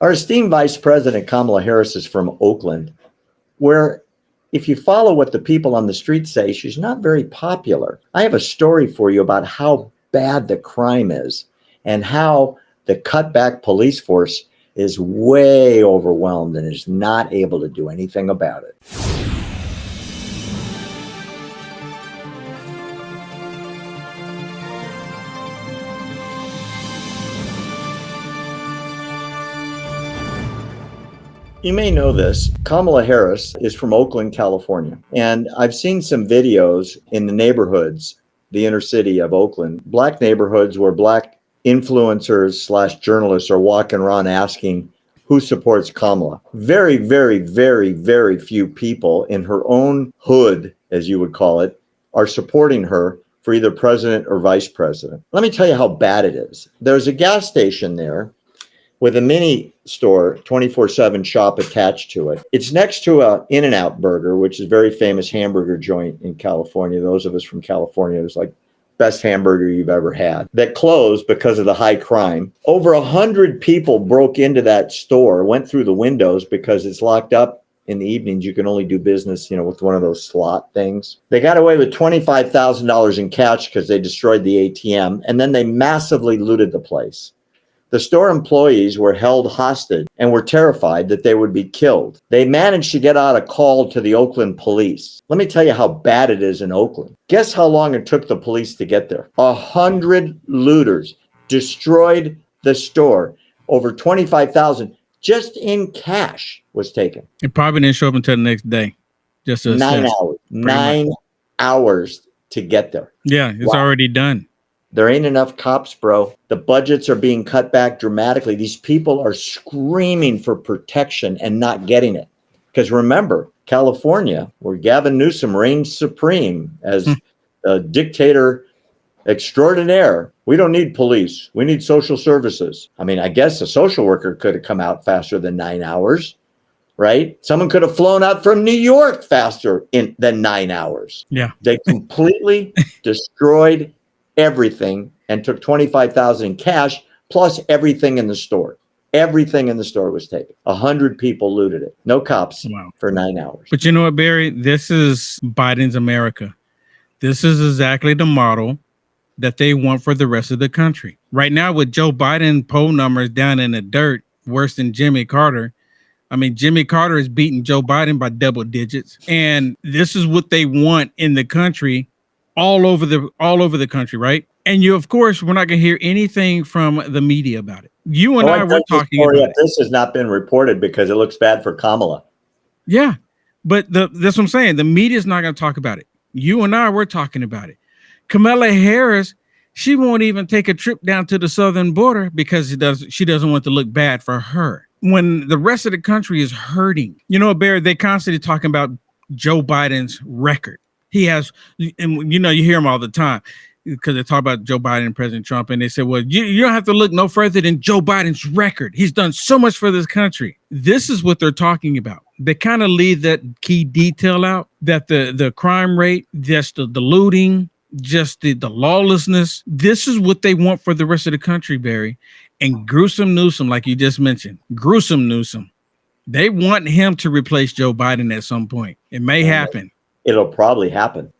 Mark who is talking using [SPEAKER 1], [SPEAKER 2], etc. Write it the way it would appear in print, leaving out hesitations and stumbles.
[SPEAKER 1] Our esteemed Vice President Kamala Harris is from Oakland, where if you follow what the people on the street say, she's not very popular. I have a story for you about how bad the crime is and how the cutback police force is way overwhelmed and is not able to do anything about it. You may know this. Kamala Harris is from Oakland, California. And I've seen some videos in the neighborhoods, the inner city of Oakland, black neighborhoods where black influencers / journalists are walking around asking who supports Kamala. Very, very, very, very few people in her own hood, as you would call it, are supporting her for either president or vice president. Let me tell you how bad it is. There's a gas station there with a mini store, 24/7 shop attached to it. It's next to a In-N-Out burger, which is a very famous hamburger joint in California. Those of us from California, it's like best hamburger you've ever had. That closed because of the high crime. Over 100 people broke into that store, went through the windows because it's locked up in the evenings. You can only do business, with one of those slot things. They got away with $25,000 in cash because they destroyed the ATM, and then they massively looted the place. The store employees were held hostage and were terrified that they would be killed. They managed to get out a call to the Oakland police. Let me tell you how bad it is in Oakland. Guess how long it took the police to get there? 100 looters destroyed the store. Over 25,000 just in cash was taken.
[SPEAKER 2] It probably didn't show up until the next day. Just
[SPEAKER 1] 9 hours. 9 hours to get there.
[SPEAKER 2] Yeah, it's already done.
[SPEAKER 1] There ain't enough cops, bro. The budgets are being cut back dramatically. These people are screaming for protection and not getting it. Because remember, California, where Gavin Newsom reigns supreme as a dictator extraordinaire, we don't need police. We need social services. I mean, I guess a social worker could have come out faster than 9 hours, right? Someone could have flown out from New York faster than 9 hours.
[SPEAKER 2] Yeah.
[SPEAKER 1] They completely destroyed everything and took $25,000 in cash plus everything in the store. Everything in the store was taken. 100 people looted it. No cops for 9 hours.
[SPEAKER 2] But you know what, Barry? This is Biden's America. This is exactly the model that they want for the rest of the country. Right now, with Joe Biden poll numbers down in the dirt, worse than Jimmy Carter. I mean, Jimmy Carter is beating Joe Biden by double digits. And this is what they want in the country. All over the country, right? And of course, we're not going to hear anything from the media about it. You and I were talking about it.
[SPEAKER 1] This has not been reported because it looks bad for Kamala.
[SPEAKER 2] Yeah, but that's what I'm saying. The media is not going to talk about it. You and I were talking about it. Kamala Harris, she won't even take a trip down to the southern border because she doesn't want to look bad for her. When the rest of the country is hurting, Barry, they constantly talking about Joe Biden's record. He has, and you hear him all the time because they talk about Joe Biden and President Trump, and they say, well, you don't have to look no further than Joe Biden's record. He's done so much for this country. This is what they're talking about. They kind of leave that key detail out, that the crime rate, just the looting, just the lawlessness. This is what they want for the rest of the country, Barry. And Gruesome Newsom, like you just mentioned, Gruesome Newsom, they want him to replace Joe Biden at some point. It may happen.
[SPEAKER 1] It'll probably happen.